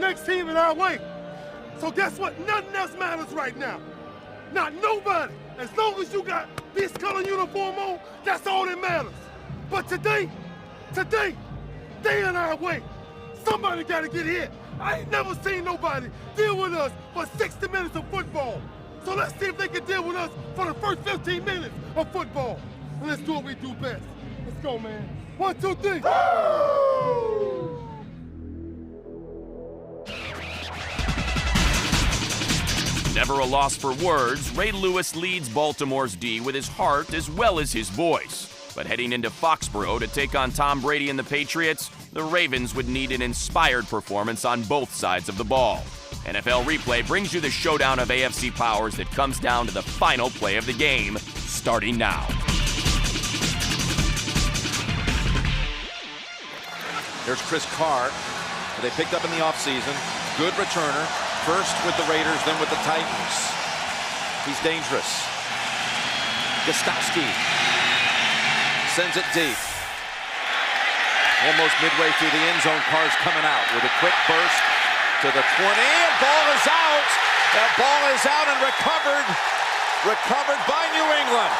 next team in our way. So guess what? Nothing else matters right now. Not nobody. As long as you got this color uniform on, that's all that matters. But today, they in our way. Somebody got to get hit. I ain't never seen nobody deal with us for 60 minutes of football. So let's see if they can deal with us for the first 15 minutes of football. And let's do what we do best. Let's go, man. 1, 2, 3. Woo! Never a loss for words, Ray Lewis leads Baltimore's D with his heart as well as his voice. But heading into Foxborough to take on Tom Brady and the Patriots, the Ravens would need an inspired performance on both sides of the ball. NFL Replay brings you the showdown of AFC powers that comes down to the final play of the game, starting now. There's Chris Carr, who they picked up in the offseason. Good returner. First with the Raiders, then with the Titans. He's dangerous. Gostowski sends it deep. Almost midway through the end zone, Carr's coming out with a quick burst to the 20. And ball is out. That ball is out and recovered. Recovered by New England.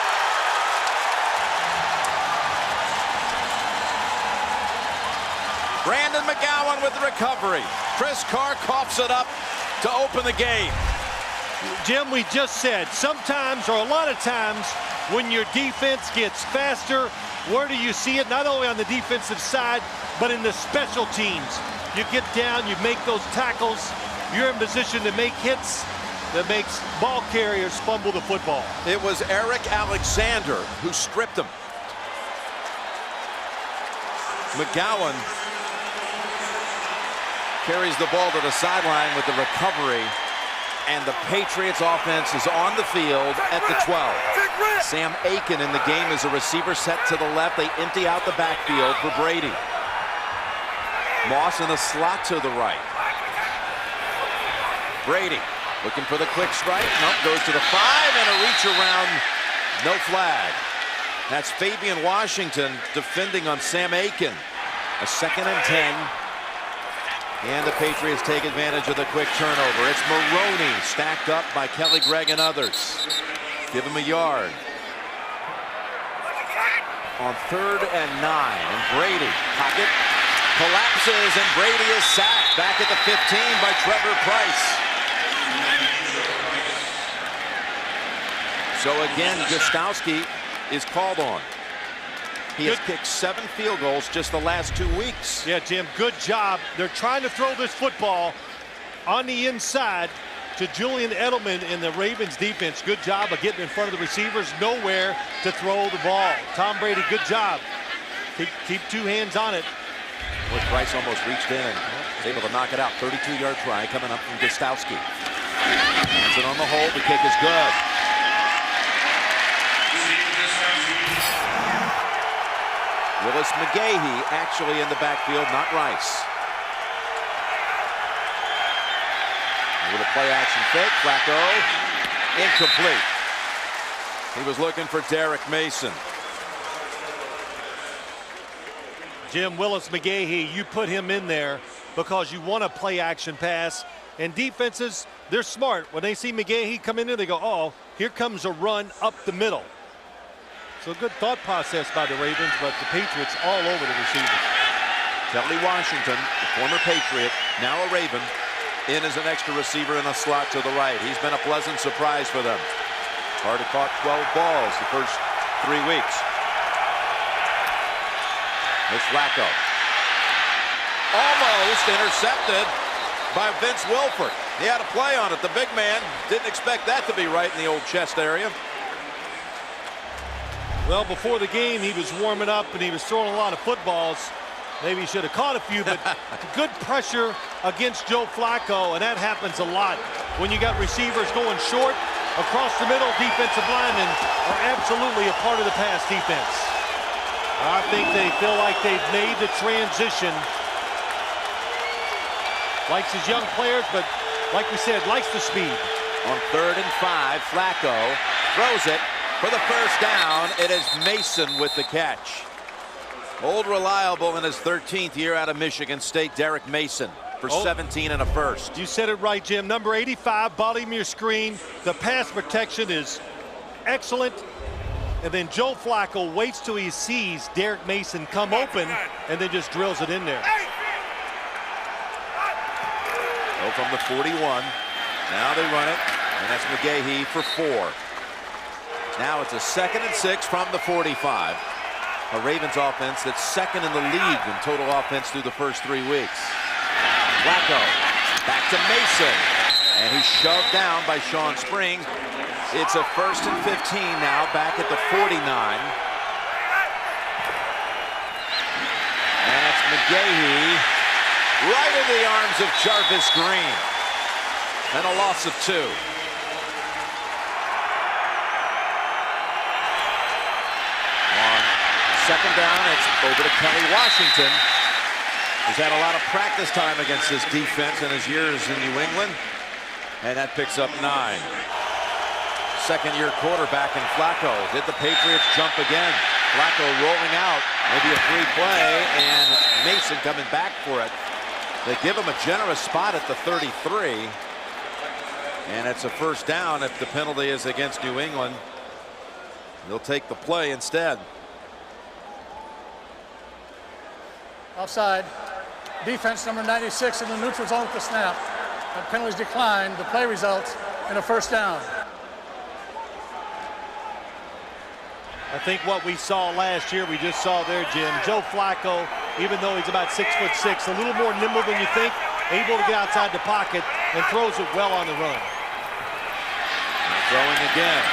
Brandon McGowan with the recovery. Chris Carr coughs it up to open the game. Jim, we just said, sometimes or a lot of times when your defense gets faster, where do you see it? Not only on the defensive side, but in the special teams. You get down, you make those tackles, you're in position to make hits that makes ball carriers fumble the football. It was Eric Alexander who stripped him. McGowan carries the ball to the sideline with the recovery, and the Patriots offense is on the field at the 12. Sam Aiken in the game as a receiver set to the left. They empty out the backfield for Brady. Moss in the slot to the right. Brady looking for the quick strike. Nope, goes to the 5 and a reach around. No flag. That's Fabian Washington defending on Sam Aiken. A 2nd and 10. And the Patriots take advantage of the quick turnover. It's Maroney stacked up by Kelly Gregg and others. Give him a yard. On 3rd and 9. And Brady, pocket, collapses, and Brady is sacked back at the 15 by Trevor Price. So again, Gostowski is called on. He has kicked 7 field goals just the last 2 weeks. Yeah, Jim, good job. They're trying to throw this football on the inside to Julian Edelman in the Ravens defense. Good job of getting in front of the receivers. Nowhere to throw the ball. Tom Brady, good job. Keep 2 hands on it. Boy, Price almost reached in and was able to knock it out. 32-yard try coming up from Gostowski. Hands it on the hole. The kick is good. Willis McGahee actually in the backfield, not Rice. With a play-action fake, Flacco, incomplete. He was looking for Derek Mason. Jim, Willis McGahee, you put him in there because you want a play-action pass. And defenses, they're smart. When they see McGahee come in there, they go, oh, here comes a run up the middle. So good thought process by the Ravens, but the Patriots all over the receivers. Kelly Washington, the former Patriot, now a Raven, in as an extra receiver in a slot to the right. He's been a pleasant surprise for them. Already caught 12 balls the first 3 weeks. There's Flacco. Almost intercepted by Vince Wilfork. He had a play on it. The big man didn't expect that to be right in the old chest area. Well, before the game, he was warming up and he was throwing a lot of footballs. Maybe he should have caught a few, but good pressure against Joe Flacco, and that happens a lot. When you got receivers going short, across the middle, defensive linemen are absolutely a part of the pass defense. I think they feel like they've made the transition. Likes his young players, but like we said, likes the speed. On 3rd and 5, Flacco throws it. For the first down, it is Mason with the catch. Old reliable in his 13th year out of Michigan State, Derek Mason. for 17 and a first. You said it right, Jim. Number 85, bottom of your screen. The pass protection is excellent. And then Joe Flacco waits till he sees Derek Mason come open and then just drills it in there. Go from the 41. Now they run it, and that's McGahee for 4. Now it's a 2nd and 6 from the 45. A Ravens offense that's second in the league in total offense through the first 3 weeks. Flacco back to Mason, and he's shoved down by Sean Springs. It's a 1st and 15 now, back at the 49. And it's McGahee right in the arms of Jarvis Green. And a loss of 2. On 2nd down, it's over to Kelly Washington. He's had a lot of practice time against this defense in his years in New England. And that picks up 9. Second-year quarterback in Flacco. Did the Patriots jump again? Flacco rolling out. Maybe a free play, and Mason coming back for it. They give him a generous spot at the 33. And it's a 1st down if the penalty is against New England. They'll take the play instead. Offside. Defense number 96 in the neutral zone with the snap. And penalties declined. The play results in a 1st down. I think what we saw last year, we just saw there, Jim. Joe Flacco, even though he's about 6'6", a little more nimble than you think, able to get outside the pocket and throws it well on the run. Throwing again.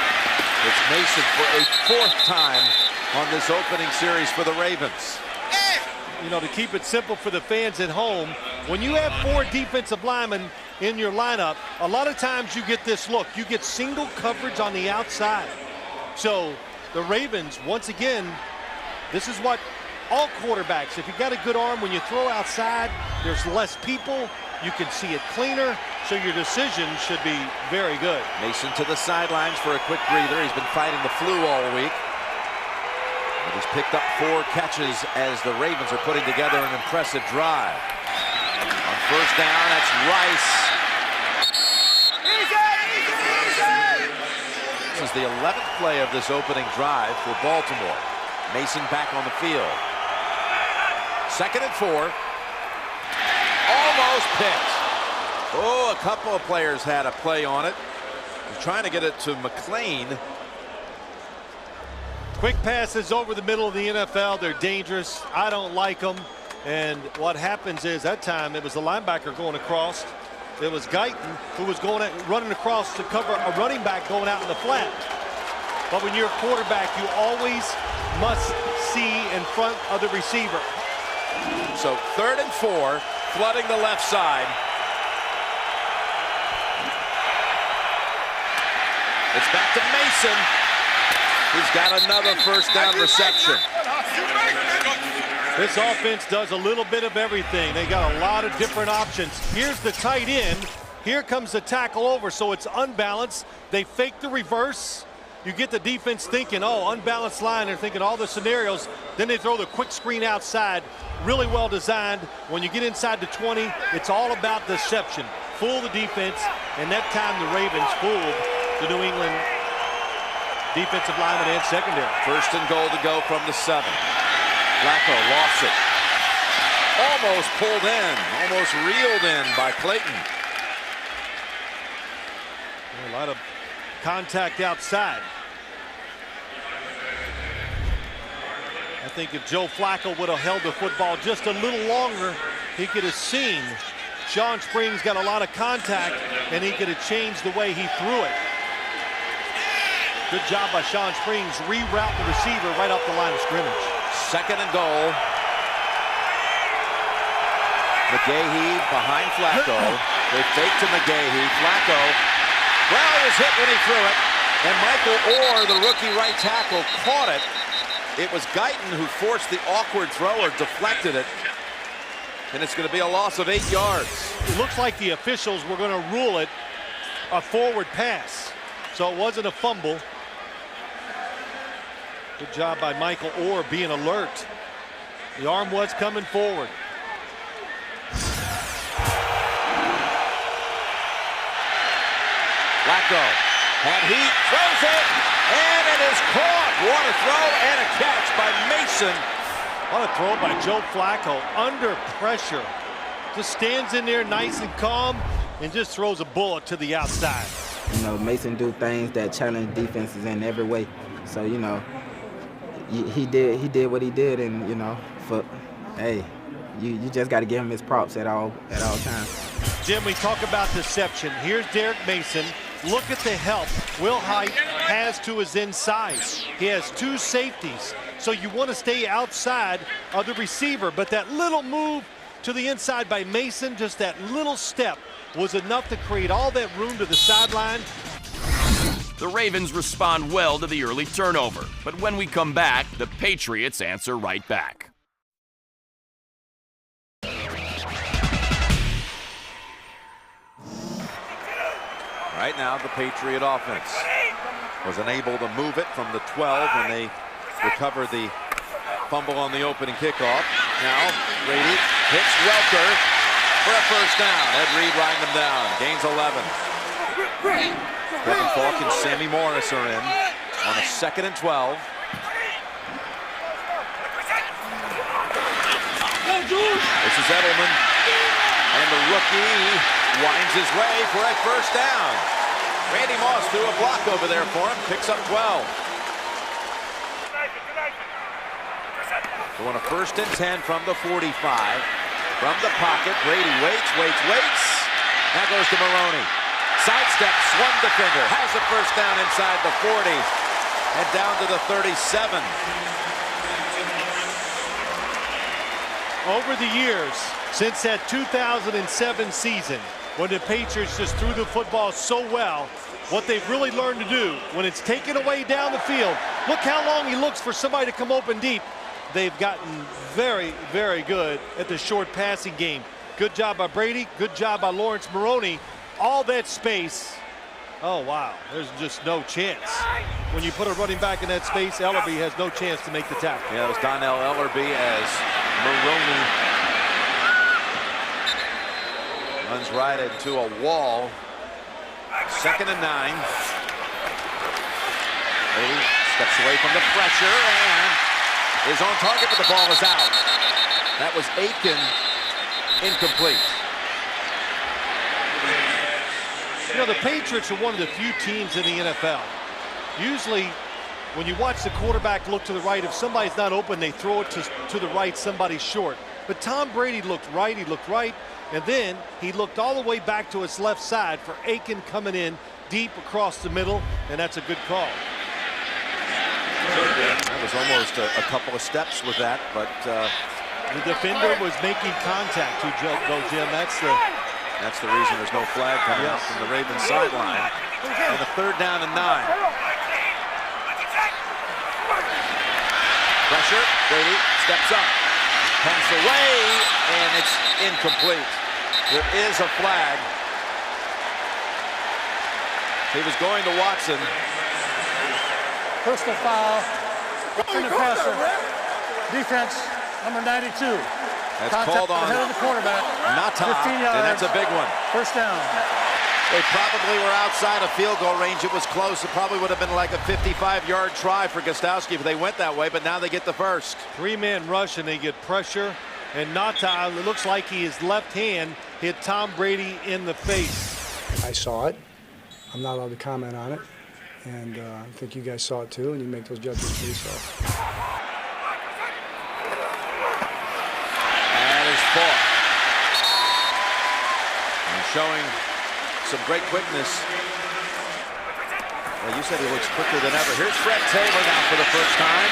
It's Mason for a 4th time on this opening series for the Ravens. You know, to keep it simple for the fans at home, when you have 4 defensive linemen in your lineup, a lot of times you get this look. You get single coverage on the outside. So the Ravens, once again, this is what all quarterbacks, if you got a good arm, when you throw outside, there's less people, you can see it cleaner, so your decision should be very good. Mason to the sidelines for a quick breather. He's been fighting the flu all week. But he's picked up 4 catches as the Ravens are putting together an impressive drive. On 1st down, that's Rice. This is the 11th play of this opening drive for Baltimore. Mason back on the field. 2nd and 4. Almost picked. Oh, a couple of players had a play on it. He's trying to get it to McLean. Quick passes over the middle of the NFL. They're dangerous. I don't like them. And what happens is that time it was the linebacker going across. It was Guyton who was running across to cover a running back going out in the flat. But when you're a quarterback, you always must see in front of the receiver. So 3rd and 4, flooding the left side. It's back to Mason. He's got another 1st down reception. This offense does a little bit of everything. They got a lot of different options. Here's the tight end. Here comes the tackle over, so it's unbalanced. They fake the reverse. You get the defense thinking, oh, unbalanced line. They're thinking all the scenarios. Then they throw the quick screen outside. Really well designed. When you get inside the 20, it's all about deception. Fool the defense, and that time the Ravens fooled the New England defensive lineman and secondary. 1st and goal to go from the 7. Flacco lost it. Almost pulled in, almost reeled in by Clayton. A lot of contact outside. I think if Joe Flacco would have held the football just a little longer, he could have seen Sean Springs got a lot of contact, and he could have changed the way he threw it. Good job by Sean Springs, reroute the receiver right off the line of scrimmage. 2nd and goal. McGahee behind Flacco. They fake to McGahee. Flacco, well, he was hit when he threw it. And Michael Orr, the rookie right tackle, caught it. It was Guyton who forced the awkward throw or deflected it. And it's going to be a loss of 8 yards. It looks like the officials were going to rule it a forward pass. So it wasn't a fumble. Good job by Michael Orr being alert. The arm was coming forward. Flacco had heat, throws it, and it is caught. What a throw and a catch by Mason. What a throw by Joe Flacco under pressure. Just stands in there nice and calm and just throws a bullet to the outside. You know, Mason do things that challenge defenses in every way. So, you know, he did what he did, and, you know, hey, you just got to give him his props at all times. Jim, we talk about deception. Here's Derek Mason. Look at the help Will Height has to his inside. He has 2 safeties, so you want to stay outside of the receiver, but that little move to the inside by Mason, just that little step, was enough to create all that room to the sideline. The Ravens respond well to the early turnover, but when we come back, the Patriots answer right back. Right now, the Patriot offense was unable to move it from the 12 when they recovered the fumble on the opening kickoff. Now, Brady hits Welker for a first down. Ed Reed riding them down. Gains 11. Kevin Falk and Sammy Morris are in on a 2nd and 12. This is Edelman, and the rookie winds his way for a first down. Randy Moss threw a block over there for him, picks up 12. So on a 1st and 10 from the 45. From the pocket, Brady waits. Now goes to Maroney. Sidesteps one defender, has a first down inside the 40, and down to the 37. Over the years, since that 2007 season, when the Patriots just threw the football so well, what they've really learned to do when it's taken away down the field, look how long he looks for somebody to come open deep. They've gotten very, very good at the short passing game. Good job by Brady, good job by Lawrence Maroney. All that space, oh wow, there's just no chance. When you put a running back in that space, Ellerby has no chance to make the tackle. Yeah, it was Donnell Ellerby as Maroney runs right into a wall. 2nd and 9. Brady steps away from the pressure and is on target, but the ball is out. That was Aiken, incomplete. You know, the Patriots are one of the few teams in the NFL. Usually, when you watch the quarterback look to the right, if somebody's not open, they throw it to the right, somebody's short. But Tom Brady looked right, and then he looked all the way back to his left side for Aiken coming in deep across the middle, and that's a good call. That was almost a couple of steps with that, but the defender was making contact to Jim. that's the reason there's no flag coming out from the Ravens sideline. And a 3rd down and 9. Pressure, Brady steps up, pass away, and it's incomplete. There is a flag. He was going to Watson. Personal foul. Defender passer. Defense, number 92. That's Contact called on the head of the quarterback. Nata, 15 yards. and that's a big one. First down. They probably were outside of field goal range. It was close. It probably would have been like a 55-yard try for Gostowski if they went that way, but now they get the first. 3-man rush, and they get pressure. And Nata, it looks like his left hand hit Tom Brady in the face. I saw it. I'm not allowed to comment on it. And I think you guys saw it too, and you make those judgments for yourself. That is Falk. And showing some great quickness. Well, you said he looks quicker than ever. Here's Fred Taylor now for the first time.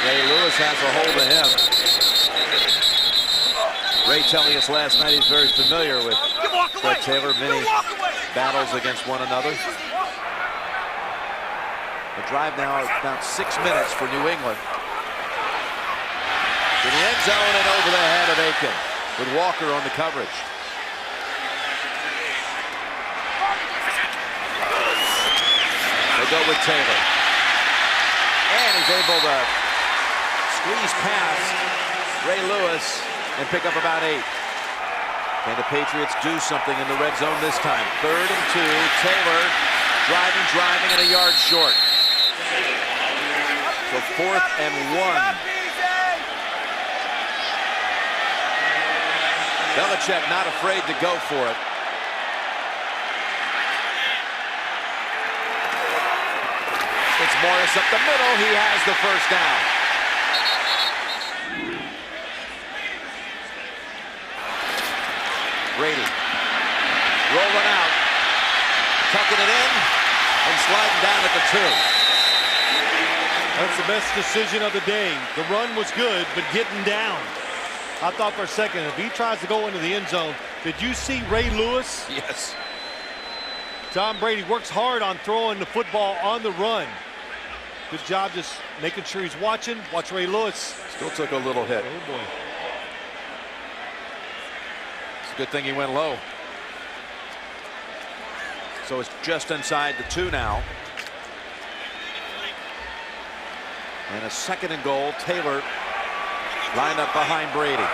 Ray Lewis has a hold of him. Ray telling us last night he's very familiar with Fred Taylor, many battles against one another. The drive now is about 6 minutes for New England. To the end zone and over the head of Aiken with Walker on the coverage. They go with Taylor. And he's able to squeeze past Ray Lewis and pick up about 8. Can the Patriots do something in the red zone this time? 3rd and 2. Taylor driving, and a yard short. So 4th and 1. Belichick not afraid to go for it. It's Morris up the middle. He has the first down. Brady rolling out, tucking it in, and sliding down at the 2. That's the best decision of the day. The run was good, but getting down. I thought for a second, if he tries to go into the end zone, did you see Ray Lewis? Yes. Tom Brady works hard on throwing the football on the run. Good job just making sure he's watching. Watch Ray Lewis. Still took a little hit. Oh, boy. It's a good thing he went low. So it's just inside the 2 now. And a 2nd and goal. Taylor lined up behind Brady.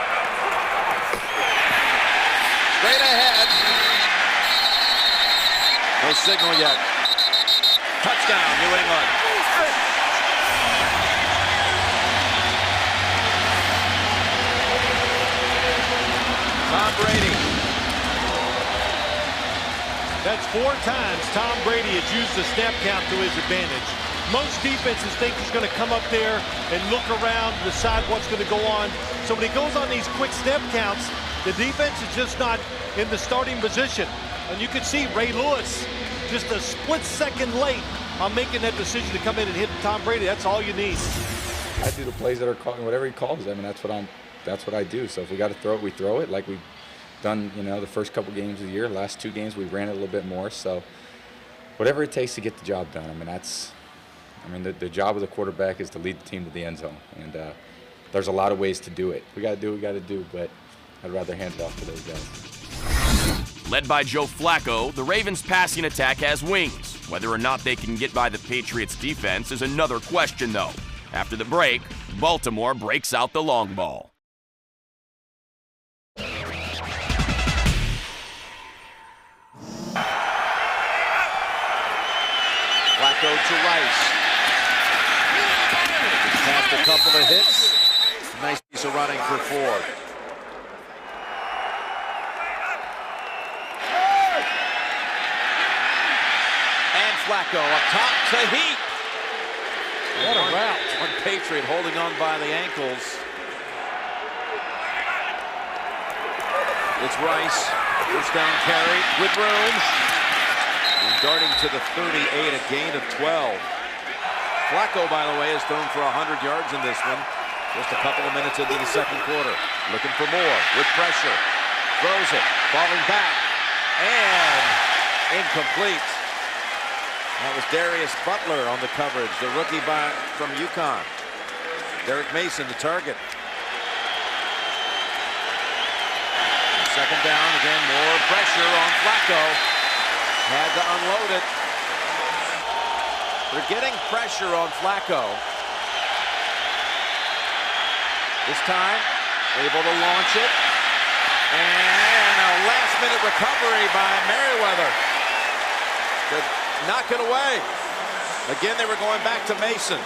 Straight ahead. No signal yet. Touchdown, New England. Tom Brady. That's 4 times Tom Brady has used the snap count to his advantage. Most defenses think he's going to come up there and look around, decide what's going to go on. So when he goes on these quick snap counts, the defense is just not in the starting position. And you can see Ray Lewis just a split second late on making that decision to come in and hit Tom Brady. That's all you need. I do the plays that are called, whatever he calls. I mean, that's what I do. So if we got to throw it, we throw it. Like we've done, the first couple games of the year. Last 2 games, we ran it a little bit more. So whatever it takes to get the job done. The job of the quarterback is to lead the team to the end zone. And there's a lot of ways to do it. We got to do what we got to do, but I'd rather hand it off to those guys. Led by Joe Flacco, the Ravens' passing attack has wings. Whether or not they can get by the Patriots' defense is another question, though. After the break, Baltimore breaks out the long ball. Flacco to Rice. Passed a couple of hits. Nice piece of running for 4. Flacco up top to Heat. What a route. One Patriot holding on by the ankles. It's Rice. First down carry with room. And darting to the 38, a gain of 12. Flacco, by the way, has thrown for 100 yards in this one. Just a couple of minutes into the 2nd quarter. Looking for more with pressure. Throws it. Falling back. And incomplete. That was Darius Butler on the coverage, the rookie from UConn. Derek Mason, the target. 2nd down, again, more pressure on Flacco. Had to unload it. They're getting pressure on Flacco. This time, able to launch it. And a last-minute recovery by Merriweather. Good. Knock it away. Again, they were going back to Mason.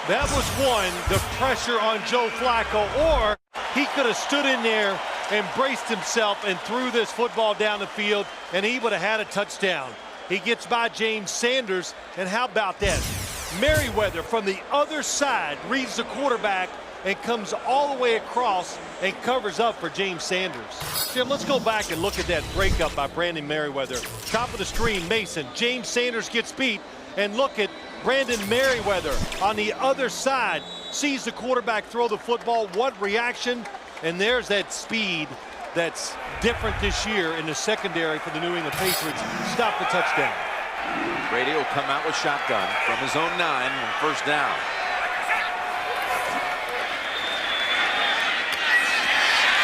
That was one, the pressure on Joe Flacco, or he could have stood in there and braced himself and threw this football down the field, and he would have had a touchdown. He gets by James Sanders, and how about that? Merriweather from the other side reads the quarterback and comes all the way across and covers up for James Sanders. Jim, let's go back and look at that breakup by Brandon Merriweather. Top of the screen, Mason. James Sanders gets beat, and look at Brandon Merriweather on the other side. Sees the quarterback throw the football. What reaction? And there's that speed that's different this year in the secondary for the New England Patriots. Stop the touchdown. Brady will come out with shotgun from his own 9 on 1st down.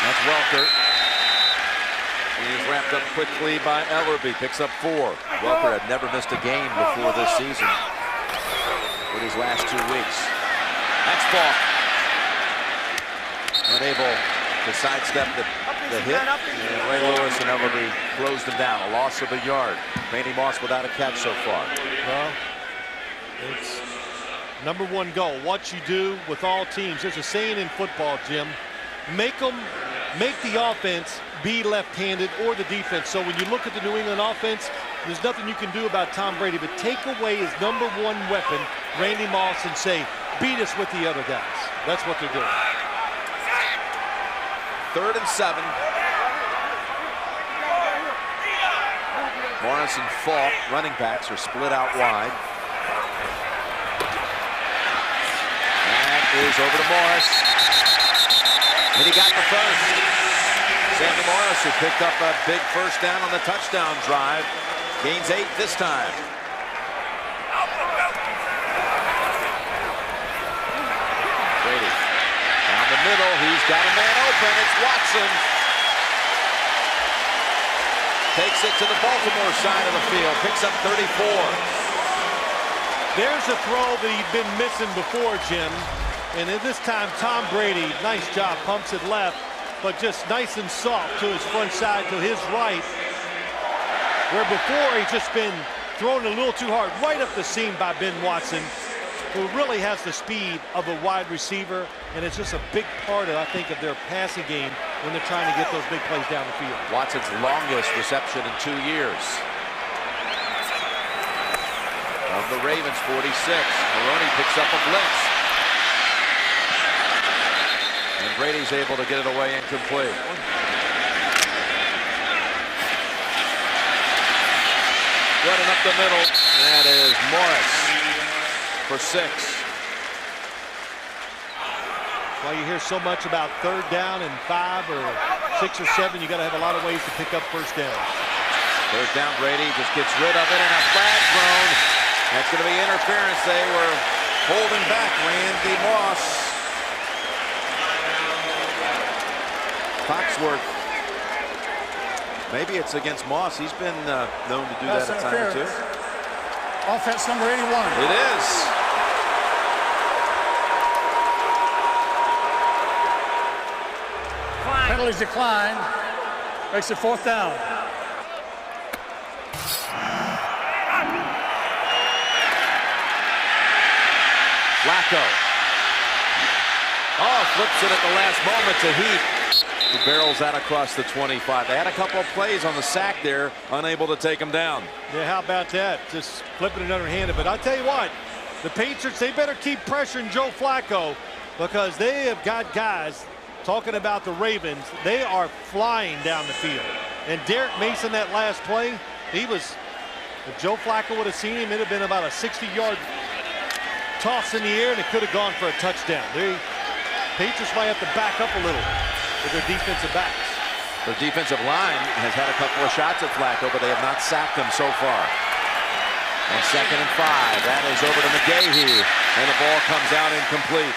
That's Welker. He's wrapped up quickly by Ellerby. Picks up 4. Welker had never missed a game before this season in his last 2 weeks. That's Falk. Unable to sidestep the the hit, and Ray Lewis inevitably closed him down. A loss of a yard. Randy Moss without a catch so far. Well, it's number one goal. What you do with all teams. There's a saying in football, Jim. Make the offense be left-handed or the defense. So when you look at the New England offense, there's nothing you can do about Tom Brady, but take away his number one weapon, Randy Moss, and say, beat us with the other guys. That's what they're doing. 3rd and 7. Morris and Falk, running backs, are split out wide. That is over to Morris. And he got the first. Sammy Morris, who picked up a big first down on the touchdown drive, gains 8 this time. Brady down the middle. He's got a man open. It's Watson. Takes it to the Baltimore side of the field. Picks up 34. There's a throw that he'd been missing before, Jim. And at this time, Tom Brady, nice job, pumps it left, but just nice and soft to his front side, to his right. Where before he's just been thrown a little too hard, right up the seam by Ben Watson, who really has the speed of a wide receiver, and it's just a big part of, I think, of their passing game when they're trying to get those big plays down the field. Watson's longest reception in 2 years. Of the Ravens, 46. Maroney picks up a blitz. And Brady's able to get it away incomplete. Running up the middle. That is Morris for 6. Well, you hear so much about 3rd down and 5 or 6 or 7. You got to have a lot of ways to pick up first down. 3rd down, Brady just gets rid of it, and a flag thrown. That's going to be interference. They were holding back Randy Moss. Foxworth. Maybe it's against Moss. He's been known to do that a time or two. Offense number 81. It is. Penalties declined. Makes it 4th down. Flacco. Oh, flips it at the last moment to Heath. He barrels that across the 25. They had a couple of plays on the sack there, unable to take him down. Yeah, how about that? Just flipping it underhanded. But I'll tell you what, the Patriots, they better keep pressuring Joe Flacco, because they have got guys, talking about the Ravens, they are flying down the field. And Derek Mason, that last play, he was, if Joe Flacco would have seen him, it would have been about a 60-yard toss in the air, and it could have gone for a touchdown. The Patriots might have to back up a little with their defensive backs. Their defensive line has had a couple of shots at Flacco, but they have not sacked him so far. On 2nd and 5, that is over to McGahee, and the ball comes out incomplete.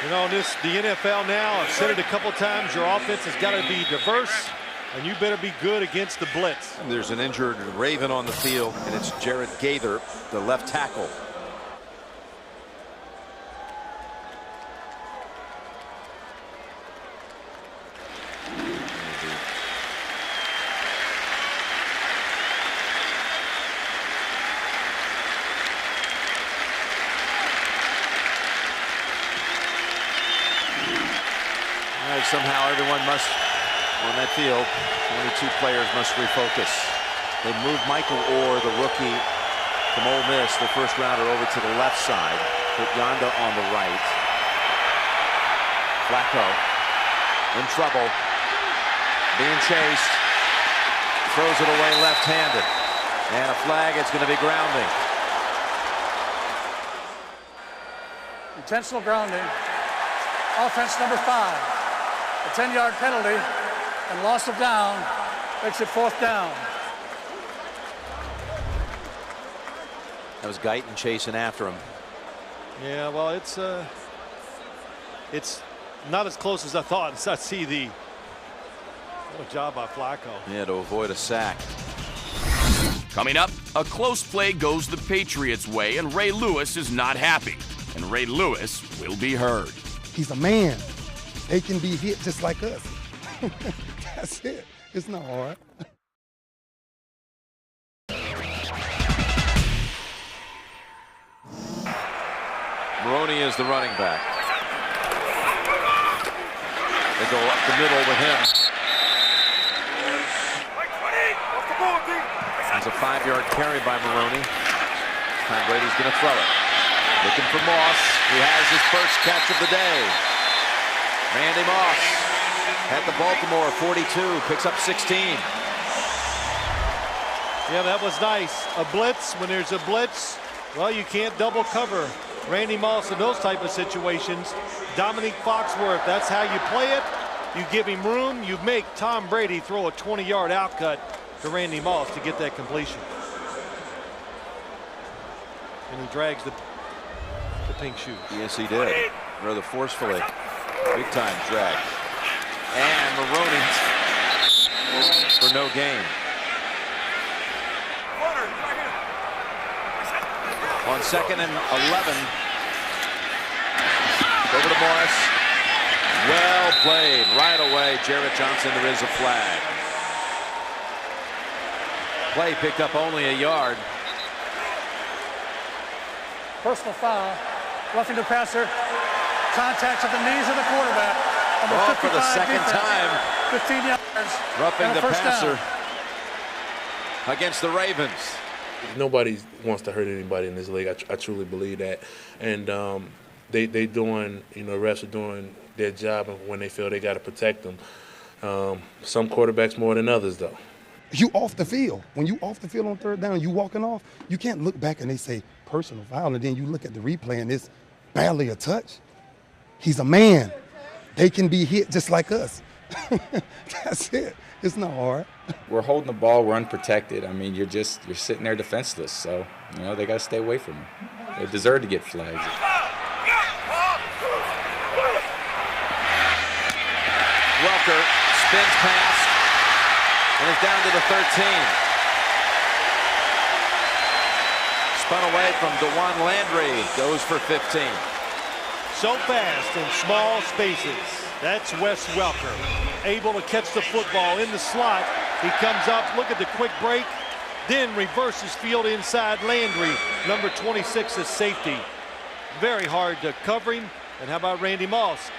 You know, the NFL now, I've said it a couple times, your offense has got to be diverse, and you better be good against the blitz. There's an injured Raven on the field, and it's Jared Gaither, the left tackle. Somehow everyone must, on that field, 22 players must refocus. They moved Michael Orr, the rookie from Ole Miss, the first rounder, over to the left side. Put Yonda on the right. Flacco in trouble, being chased, throws it away left-handed. And a flag, it's going to be grounding. Intentional grounding. Offense number 5. A 10-yard penalty and loss of down makes it 4th down. That was Guyton chasing after him. Yeah, well, it's not as close as I thought. I see what a job by Flacco. Yeah, to avoid a sack. Coming up, a close play goes the Patriots' way, and Ray Lewis is not happy. And Ray Lewis will be heard. He's a man. They can be hit just like us. That's it. It's not hard. Maroney is the running back. They go up the middle with him. It's a 5-yard carry by Maroney. Tom Brady's going to throw it. Looking for Moss. He has his first catch of the day. Randy Moss at the Baltimore 42, picks up 16. Yeah, that was nice. A blitz, when there's a blitz, well, you can't double cover Randy Moss in those type of situations. Dominique Foxworth, that's how you play it. You give him room, you make Tom Brady throw a 20-yard outcut to Randy Moss to get that completion. And he drags the pink shoes. Yes, he did. Rather forcefully. Big time drag. And Maroney for no gain. On 2nd and 11. Over to Morris. Well played. Right away, Jarrett Johnson. There is a flag. Play picked up only a yard. Personal foul. Roughing the passer. Contact at the knees of the quarterback. Oh, for the second time. 15 yards. Roughing the passer down. against the Ravens. Nobody wants to hurt anybody in this league. I truly believe that. And they doing, refs are doing their job when they feel they got to protect them. Some quarterbacks more than others, though. You off the field. When you off the field on 3rd down, you walking off, you can't look back and they say personal foul, and then you look at the replay and it's barely a touch. He's a man. They can be hit just like us. That's it. It's not hard. We're holding the ball. We're unprotected. I mean, you're sitting there defenseless. So, they got to stay away from him. They deserve to get flags. Welker spins past and is down to the 13. Spun away from DeJuan Landry. Goes for 15. So fast in small spaces. That's Wes Welker, able to catch the football in the slot. He comes up, look at the quick break, then reverses field inside Landry. Number 26 is safety. Very hard to cover him. And how about Randy Moss?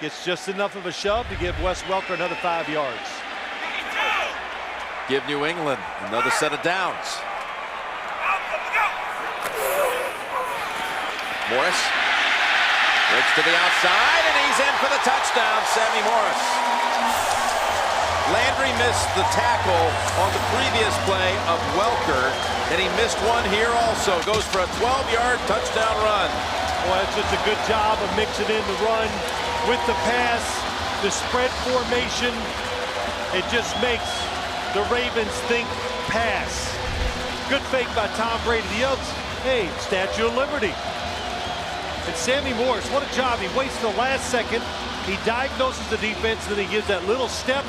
Gets just enough of a shove to give Wes Welker another 5 yards. Give New England another set of downs. Morris. Breaks to the outside, and he's in for the touchdown, Sammy Morris. Landry missed the tackle on the previous play of Welker, and he missed one here also. Goes for a 12-yard touchdown run. Well, it's just a good job of mixing in the run with the pass, the spread formation. It just makes the Ravens think pass. Good fake by Tom Brady. The others, hey, Statue of Liberty. And Sammy Morris, what a job. He waits the last second. He diagnoses the defense, then he gives that little step,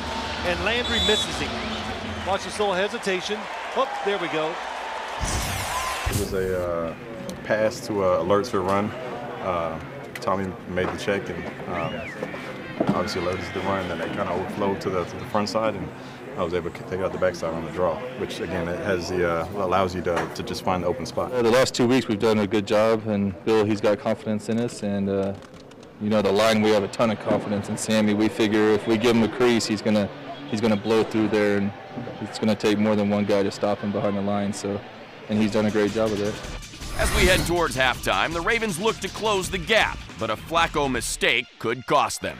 and Landry misses him. Watch this little hesitation. Oh, there we go. It was a pass to alert to a run. Tommy made the check and obviously alerted to the run, and then they kind of overflowed to the front side, and I was able to take out the backside on the draw, which again it has allows you to just find the open spot. The last 2 weeks we've done a good job, and Bill, he's got confidence in us, and the line, we have a ton of confidence in Sammy. We figure if we give him a crease, he's gonna blow through there, and it's gonna take more than one guy to stop him behind the line. So, and he's done a great job of that. As we head towards halftime, the Ravens look to close the gap, but a Flacco mistake could cost them.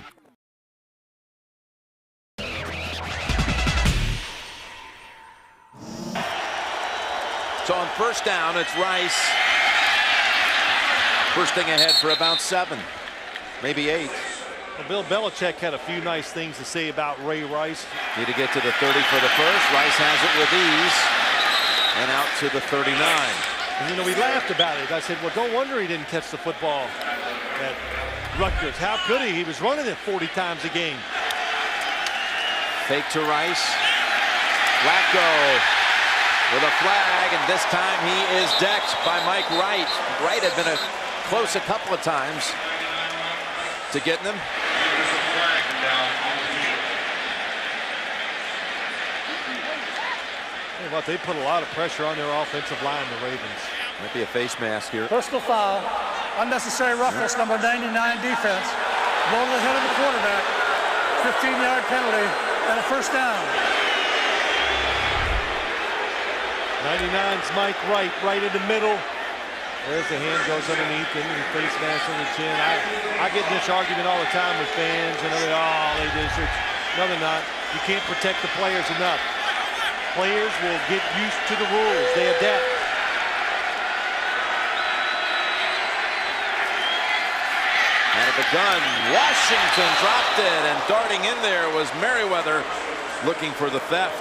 So on 1st down, it's Rice. First thing ahead for about 7, maybe 8. Well, Bill Belichick had a few nice things to say about Ray Rice. Need to get to the 30 for the first. Rice has it with ease. And out to the 39. And, we laughed about it. I said, well, don't wonder he didn't catch the football at Rutgers. How could he? He was running it 40 times a game. Fake to Rice. Flacco with a flag, and this time he is decked by Mike Wright. Wright had been close a couple of times. to getting them. Well, they put a lot of pressure on their offensive line, the Ravens. Might be a face mask here. Personal foul, unnecessary roughness, number 99 defense. Blow to the head of the quarterback, 15-yard penalty, and a first down. 99's Mike Wright, right in the middle. There's the hand goes underneath him, and face mask on the chin. I get in this argument all the time with fans, and they're they do this. No, they're not. You can't protect the players enough. Players will get used to the rules. They adapt. Out of the gun, Washington dropped it, and darting in there was Merriweather looking for the theft.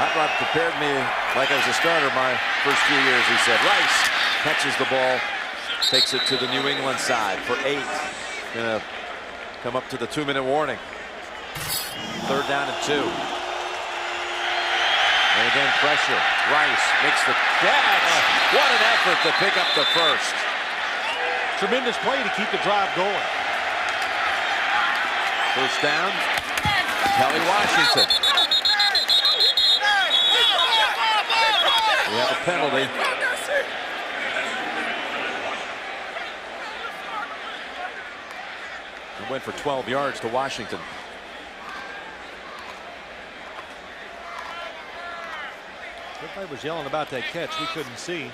Hot Rod prepared me like I was a starter my first few years, he said. Rice catches the ball, takes it to the New England side for 8. Gonna come up to the 2-minute warning. 3rd down and 2. And again, pressure. Rice makes the catch. What an effort to pick up the first. Tremendous play to keep the drive going. First down, Kelly Washington. We have a penalty. It went for 12 yards to Washington. Everybody was yelling about that catch. We couldn't see.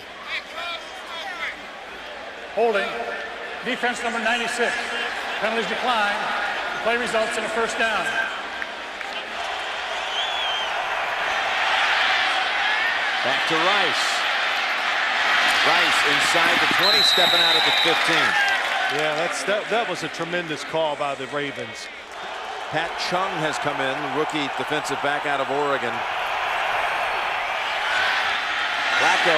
Holding, defense number 96. Penalties decline. The play results in a first down. Back to Rice. Rice inside the 20, stepping out at the 15. Yeah, that was a tremendous call by the Ravens. Pat Chung has come in, rookie defensive back out of Oregon. Flacco.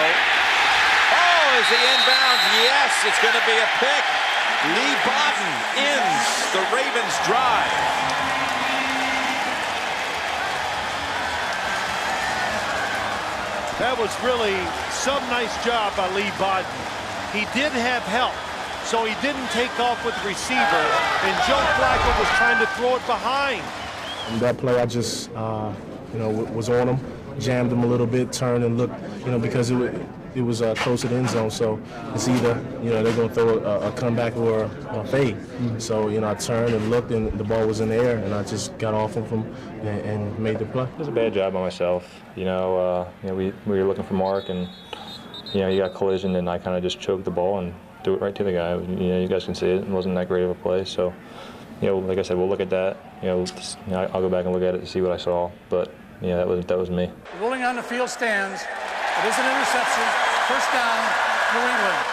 Oh, is he inbounds? Yes, it's going to be a pick. Lee Bodden ends the Ravens' drive. That was really some nice job by Lee Bodden. He did have help, so he didn't take off with the receiver, and Joe Flacco was trying to throw it behind. And that play, I just, was on him, jammed him a little bit, turned and looked, because it was close to the end zone. So it's either, they're going to throw a comeback or a fade. So, I turned and looked, and the ball was in the air, and I just got off of him and made the play. It was a bad job by myself. We were looking for Mark, and you got collision, and I kind of just choked the ball and threw it right to the guy. You guys can see it. It wasn't that great of a play. So, like I said, we'll look at that. I'll go back and look at it to see what I saw. But that was me. The ruling on the field stands. It is an interception. First down, New England.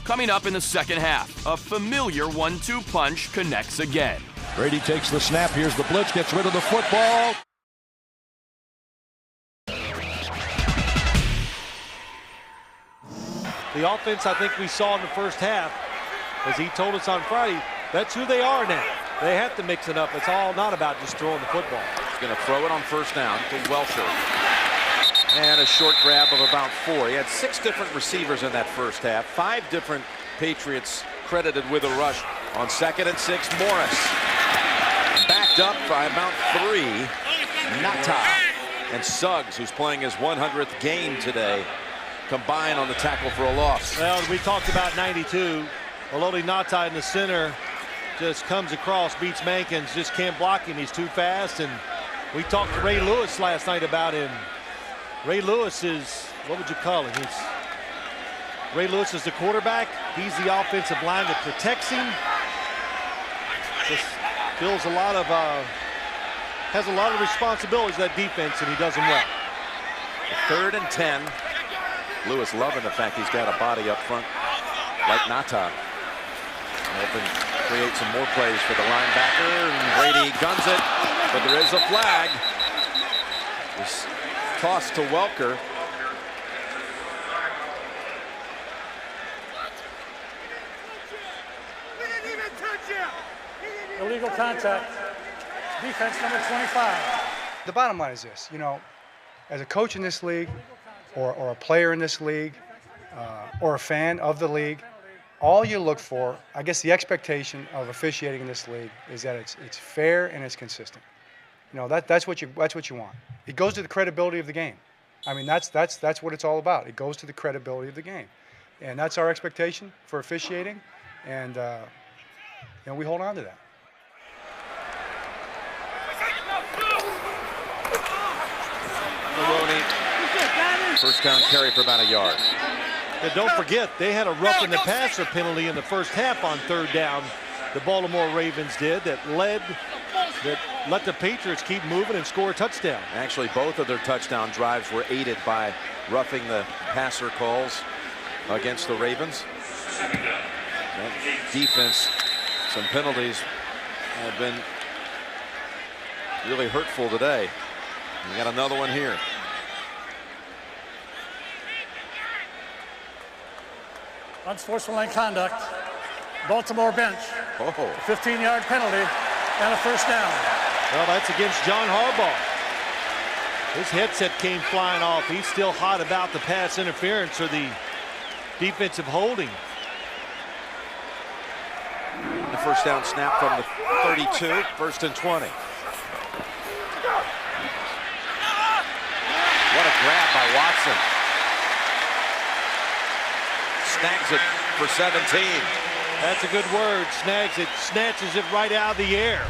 Coming up in the second half, a familiar 1-2 punch connects again. Brady takes the snap. Here's the blitz, gets rid of the football. The offense I think we saw in the first half, as he told us on Friday, that's who they are now. They have to mix it up. It's all not about just throwing the football. He's going to throw it on first down to Welcher. And a short grab of about 4. He had 6 different receivers in that first half. 5 different Patriots credited with a rush. On 2nd and 6, Morris. Backed up by about 3. Nata and Suggs, who's playing his 100th game today, combine on the tackle for a loss. Well, we talked about 92. Olodi Nata in the center just comes across, beats Mankins, just can't block him. He's too fast. And we talked to Ray Lewis last night about him. Ray Lewis is, what would you call him? Ray Lewis is the quarterback. He's the offensive line that protects him. Just feels has a lot of responsibilities, that defense, and he does them well. 3rd and 10. Lewis loving the fact he's got a body up front like Nata. Hoping to create some more plays for the linebacker, and Brady guns it, but there is a flag. It's tossed to Welker. Illegal contact. Defense number 25. The bottom line is this, as a coach in this league, or a player in this league, or a fan of the league, all you look for, I guess the expectation of officiating in this league is that it's fair and it's consistent. You know, that's what you want. It goes to the credibility of the game. I mean, that's what it's all about. It goes to the credibility of the game, and that's our expectation for officiating, and you know, we hold on to that. Maroney, first down carry for about a yard. And don't forget, they had a roughing the passer penalty in the first half on 3rd down. The Baltimore Ravens did that let the Patriots keep moving and score a touchdown. Actually, both of their touchdown drives were aided by roughing the passer calls against the Ravens. That defense, some penalties have been really hurtful today. We got another one here. Unsportsmanlike conduct. Baltimore bench. 15-yard penalty and a first down. Well, that's against John Harbaugh. His headset came flying off. He's still hot about the pass interference or the defensive holding. The first down snap from the 32, 1st and 20. What a grab by Watson. Snags it for 17. That's a good word. Snags it, snatches it right out of the air.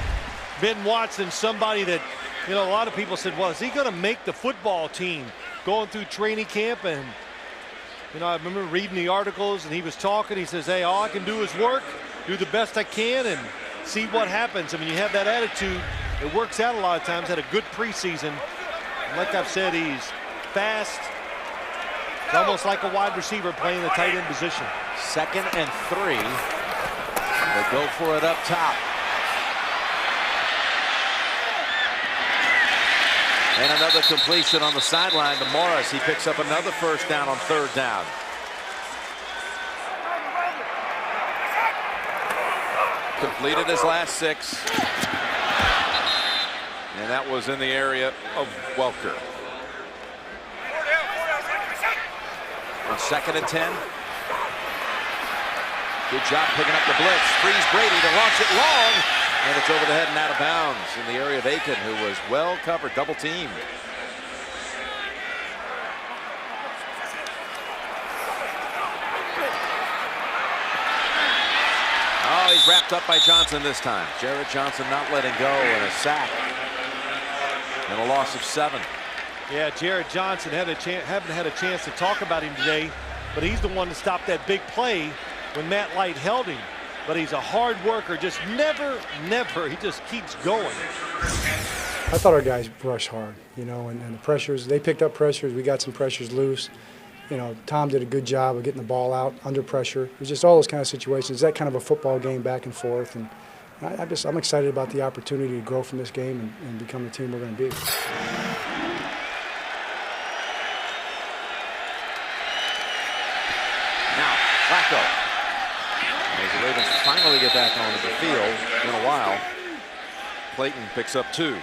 Ben Watson, somebody that, you know, a lot of people said, well, is he going to make the football team going through training camp? And, you know, I remember reading the articles and he was talking. He says, hey, all I can do is work, do the best I can, and see what happens. I mean, you have that attitude. It works out a lot of times. Had a good preseason. And like I've said, he's fast. It's almost like a wide receiver playing the tight end position. 2nd and 3. They go for it up top. And another completion on the sideline to Morris. He picks up another first down on 3rd down. Completed his last 6. And that was in the area of Welker. On 2nd and 10. Good job picking up the blitz. Frees Brady to launch it long. And it's over the head and out of bounds in the area of Aiken, who was well covered, double teamed. Oh, he's wrapped up by Johnson this time. Jared Johnson not letting go, and a sack. And a loss of 7. Yeah, Jared Johnson haven't had a chance to talk about him today, but he's the one to stop that big play when Matt Light held him. But he's a hard worker, just never, he just keeps going. I thought our guys rushed hard, you know, and the pressures, they picked up pressures. We got some pressures loose. You know, Tom did a good job of getting the ball out under pressure. It was just all those kind of situations, that kind of a football game back and forth. And I'm excited about the opportunity to grow from this game and become the team we're going to be. Flacco. As the Ravens finally get back onto the field in a while. Clayton picks up 2.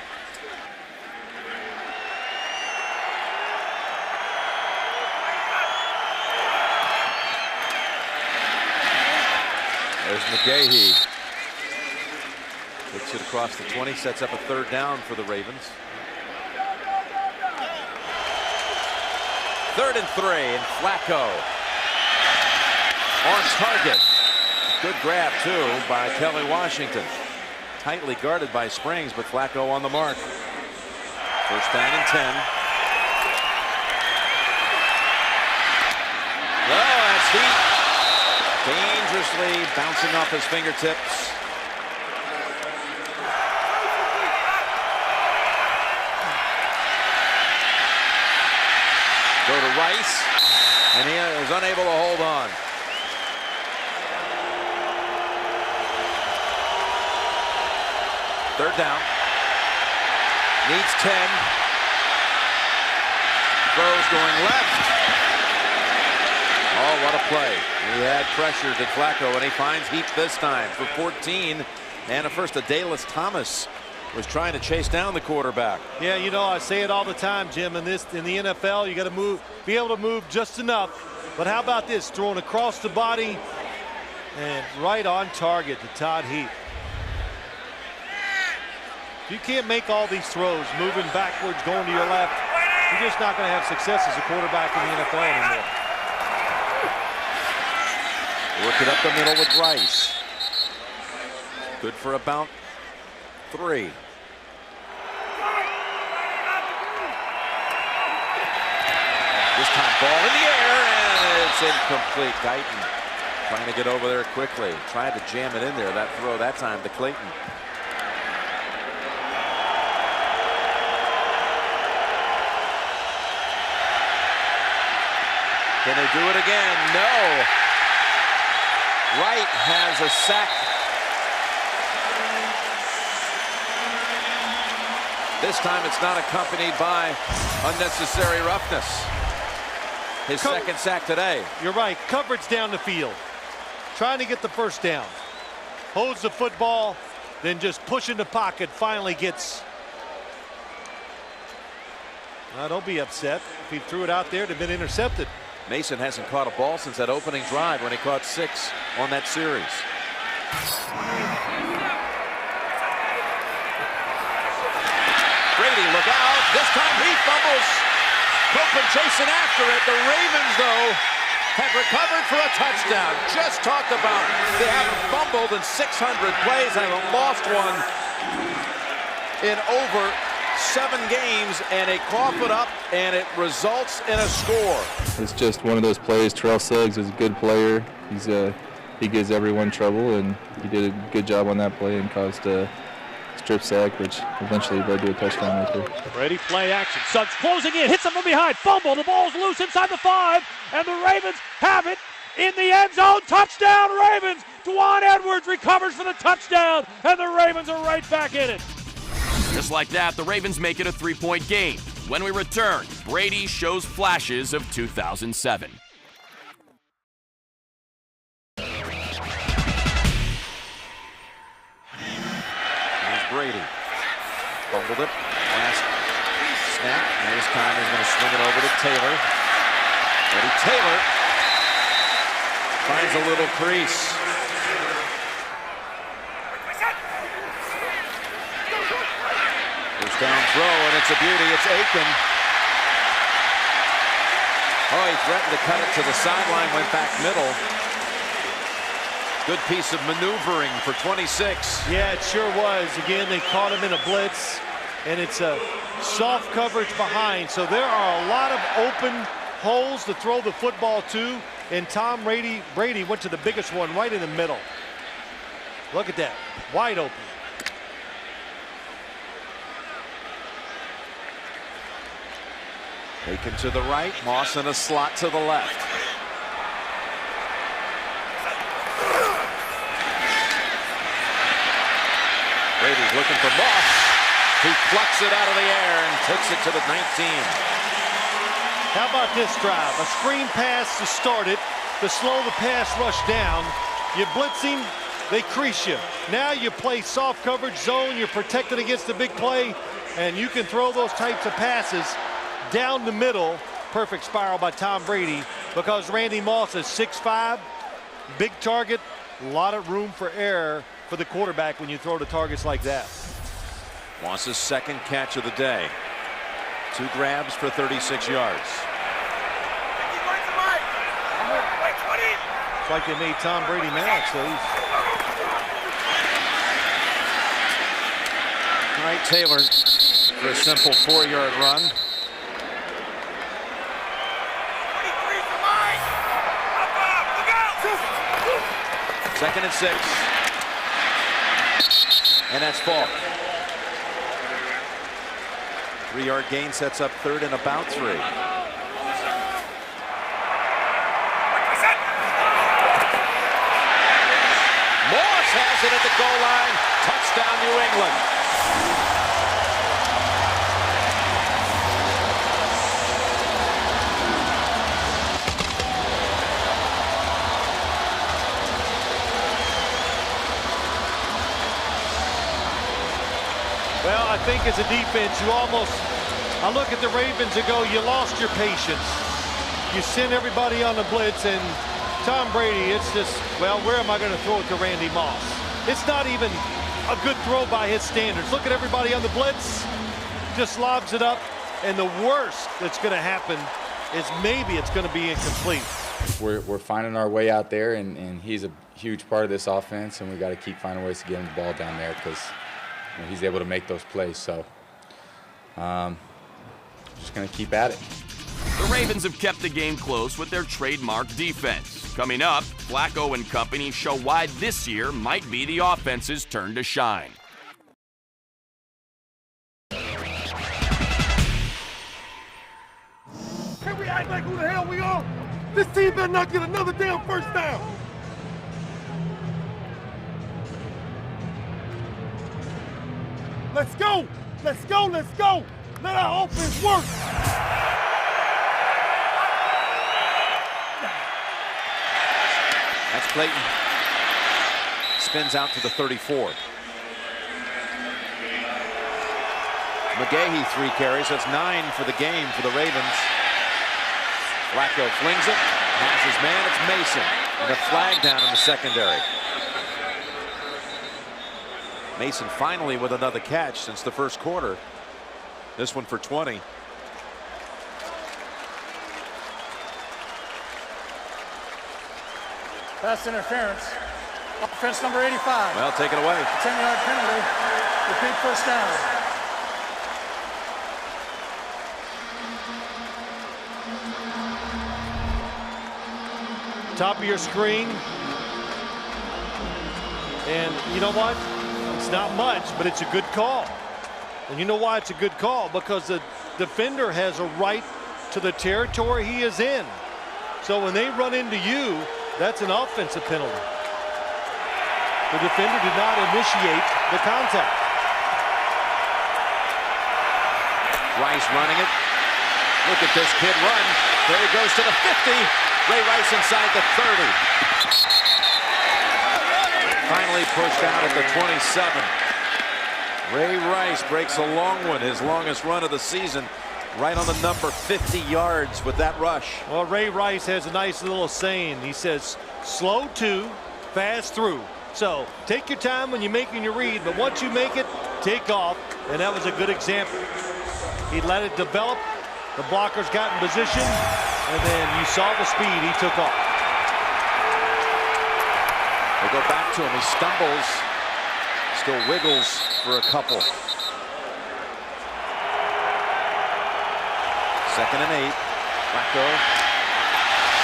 There's McGahee. Takes it across the 20, sets up a 3rd down for the Ravens. 3rd and 3, and Flacco on target. Good grab, too, by Kelly Washington. Tightly guarded by Springs, but Flacco on the mark. 1st down and 10. Oh, that's heat. Dangerously bouncing off his fingertips. Go to Rice, and he is unable to hold on. Third down. Needs 10. Throws going left. Oh, what a play. He had pressure to Flacco, and he finds Heap this time for 14. And a first, Dallas Thomas was trying to chase down the quarterback. Yeah, you know, I say it all the time, Jim, in the NFL, you got to be able to move just enough. But how about this, throwing across the body, And right on target to Todd Heap. You can't make all these throws moving backwards, going to your left. You're just not going to have success as a quarterback in the NFL anymore. Work it up the middle with Rice. Good for about 3. This time ball in the air, and it's incomplete. Guyton trying to get over there quickly. Tried to jam it in there. That throw that time to Clayton. Can they do it again? No. Wright has a sack. This time it's not accompanied by unnecessary roughness. His second sack today. You're right. Coverage down the field. Trying to get the first down. Holds the football, then just pushing the pocket. Finally gets. Don't be upset. If he threw it out there, it'd have been intercepted. Mason hasn't caught a ball since that opening drive when he caught 6 on that series. Brady, look out. This time he fumbles. Copeland chasing after it. The Ravens, though, have recovered for a touchdown. Just talked about they haven't fumbled in 600 plays, haven't lost one in over 7 games, and they cough it up, and it results in a score. It's just one of those plays. Terrell Suggs is a good player. He gives everyone trouble, and he did a good job on that play and caused a strip sack, which eventually led to a touchdown right there. Ready, play action. Suggs closing in, hits him from behind, fumble. The ball's loose inside the 5, and the Ravens have it in the end zone. Touchdown, Ravens! Dwan Edwards recovers for the touchdown, and the Ravens are right back in it. Just like that, the Ravens make it a 3-point game. When we return, Brady shows flashes of 2007. Here's Brady. Fumbled it. Last snap. And this time he's going to swing it over to Taylor. Eddie Taylor finds a little crease. Down throw, and it's a beauty. It's Aiken. Oh, he threatened to cut it to the sideline, went back middle. Good piece of maneuvering for 26. Yeah, it sure was. Again, they caught him in a blitz, and it's a soft coverage behind. So there are a lot of open holes to throw the football to, and Tom Brady went to the biggest one right in the middle. Look at that, wide open. Aiken to the right, Moss in a slot to the left. Brady's looking for Moss. He plucks it out of the air and takes it to the 19. How about this drive? A screen pass to start it, to slow the pass rush down. You blitz him, they crease you. Now you play soft coverage zone, you're protected against the big play, and you can throw those types of passes down the middle. Perfect spiral by Tom Brady, because Randy Moss is 6'5", big target, a lot of room for error for the quarterback when you throw to targets like that. Moss's second catch of the day. 2 grabs for 36 yards. It's like they made Tom Brady mad, so All right, Taylor for a simple 4-yard run. Second and 6. And that's Falk. 3-yard gain sets up 3rd and about 3. Moss has it at the goal line. Touchdown, New England. Well, I think as a defense, I look at the Ravens and go, you lost your patience. You send everybody on the blitz, and Tom Brady, it's just, well, where am I going to throw it to Randy Moss? It's not even a good throw by his standards. Look at everybody on the blitz. Just lobs it up. And the worst that's going to happen is maybe it's going to be incomplete. We're finding our way out there, and he's a huge part of this offense, and we got to keep finding ways to get him the ball down there because he's able to make those plays. So just going to keep at it. The Ravens have kept the game close with their trademark defense. Coming up, Flacco and company show why this year might be the offense's turn to shine. Can we act like who the hell we are? This team better not get another damn first down. Let's go! Let's go! Let's go! Let our offense work! That's Clayton. Spins out to the 34. McGahee 3 carries. That's 9 for the game for the Ravens. Flacco flings it. Has his man. It's Mason. And a flag down in the secondary. Mason finally with another catch since the first quarter. This one for 20. Pass interference. Offense number 85. Well, take it away. 10-yard penalty. Repeat first down. Top of your screen. And you know what? It's not much, but it's a good call. And you know why it's a good call? Because the defender has a right to the territory he is in. So when they run into you, that's an offensive penalty. The defender did not initiate the contact. Rice running it. Look at this kid run. There he goes to the 50. Ray Rice inside the 30. Finally pushed out at the 27. Ray Rice breaks a long one, his longest run of the season. Right on the number, 50 yards with that rush. Well, Ray Rice has a nice little saying. He says, slow to, fast through. So take your time when you're making your read, but once you make it, take off. And that was a good example. He let it develop. The blockers got in position, and then you saw the speed he took off. They go back to him. He stumbles, still wiggles for a couple. 2nd and 8. Flacco.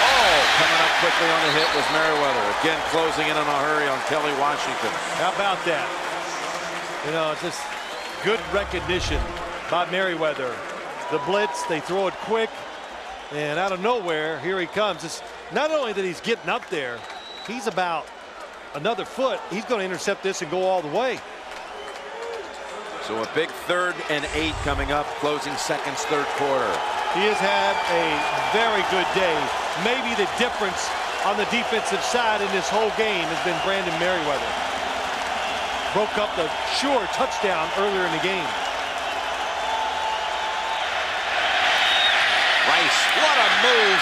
Oh, coming up quickly on the hit was Merriweather. Again, closing in a hurry on Kelly Washington. How about that? You know, it's just good recognition by Merriweather. The blitz, they throw it quick, and out of nowhere, here he comes. It's not only that he's getting up there, he's about another foot. He's going to intercept this and go all the way. So a big 3rd and 8 coming up, closing seconds, 3rd quarter. He has had a very good day. Maybe the difference on the defensive side in this whole game has been Brandon Merriweather. Broke up the sure touchdown earlier in the game. Rice, what a move.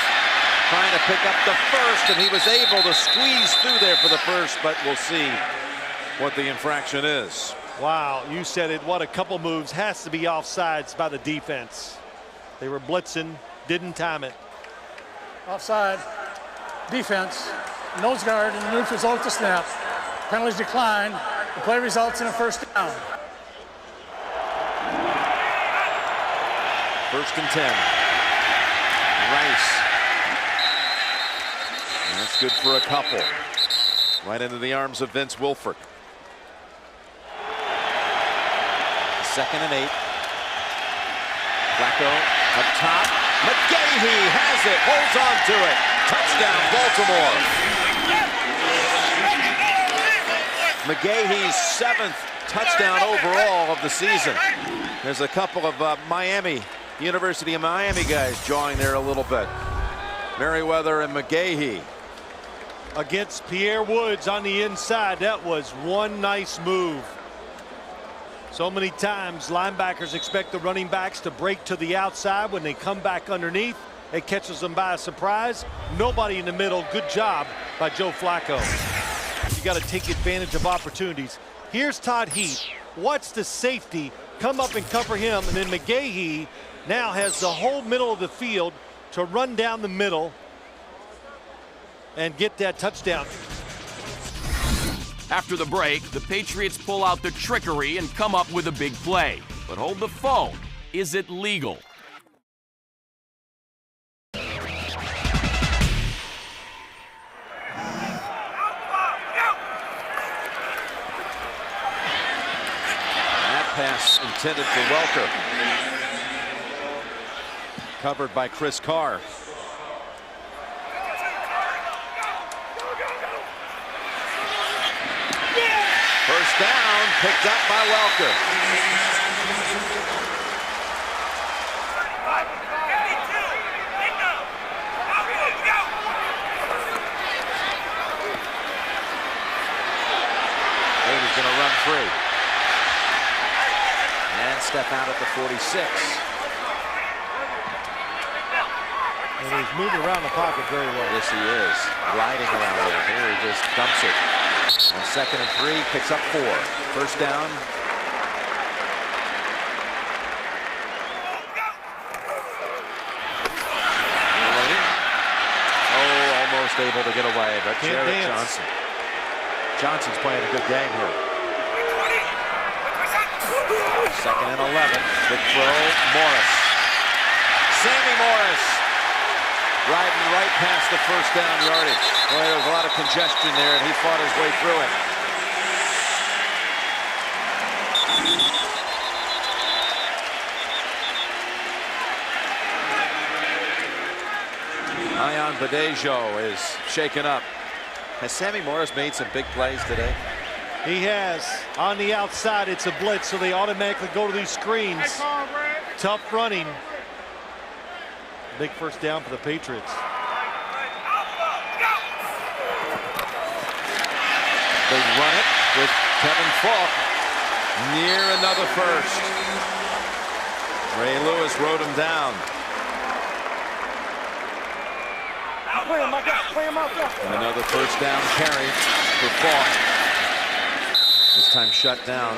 Trying to pick up the first, and he was able to squeeze through there for the first, but we'll see what the infraction is. Wow, you said it. What a couple moves. Has to be offsides by the defense. They were blitzing, didn't time it. Offside. Defense. Nose guard in the neutral result to snap. Penalties decline. The play results in a first down. 1st and 10. Rice. And that's good for a couple. Right into the arms of Vince Wilfork. 2nd and 8. Flacco up top. McGahee has it, holds on to it. Touchdown, Baltimore. McGahee's 7th touchdown overall of the season. There's a couple of University of Miami guys jawing there a little bit. Merriweather and McGahee. Against Pierre Woods on the inside, that was one nice move. So many times linebackers expect the running backs to break to the outside when they come back underneath. It catches them by surprise. Nobody in the middle. Good job by Joe Flacco. You got to take advantage of opportunities. Here's Todd Heap. Watch the safety come up and cover him, and then McGahee now has the whole middle of the field to run down the middle and get that touchdown. After the break, the Patriots pull out the trickery and come up with a big play. But hold the phone. Is it legal? Pass intended for Welker. Covered by Chris Carr. First down, picked up by Welker. Brady's going to run free. And step out at the 46. And he's moving around the pocket very well. Yes, he is. Gliding around over here. He just dumps it. On 2nd and 3, picks up 4. First down. Oh, almost able to get away, but Jared Johnson. Johnson's playing a good game here. 2nd and 11. Quick throw. Morris. Sammy Morris. Riding right past the first down yardage. Boy, there was a lot of congestion there, and he fought his way through it. Ion Badejo is shaken up. Has Sammy Morris made some big plays today? He has. On the outside, it's a blitz, so they automatically go to these screens. Tough running. Big first down for the Patriots. They run it with Kevin Falk near another first. Ray Lewis wrote him down. And another first down carry for Falk. This time shut down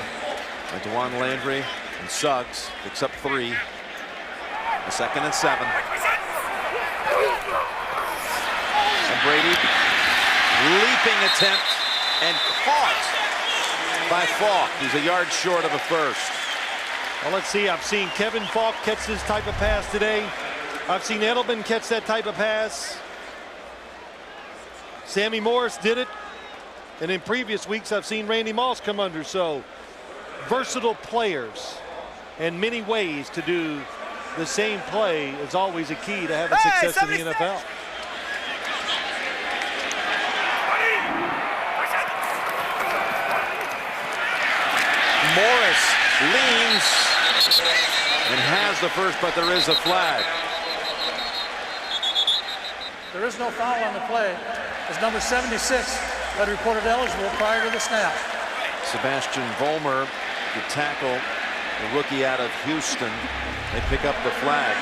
by DeJuan Landry and Suggs. Picks up 3. A 2nd and 7. And Brady, leaping attempt and caught by Falk. He's a yard short of a first. Well, let's see. I've seen Kevin Falk catch this type of pass today. I've seen Edelman catch that type of pass. Sammy Morris did it. And in previous weeks, I've seen Randy Moss come under. So versatile players and many ways to do the same play is always a key to having success in the NFL. Morris leans and has the first, but there is a flag. There is no foul on the play, as number 76 had reported eligible prior to the snap. Sebastian Vollmer, the tackle, the rookie out of Houston. They pick up the flag.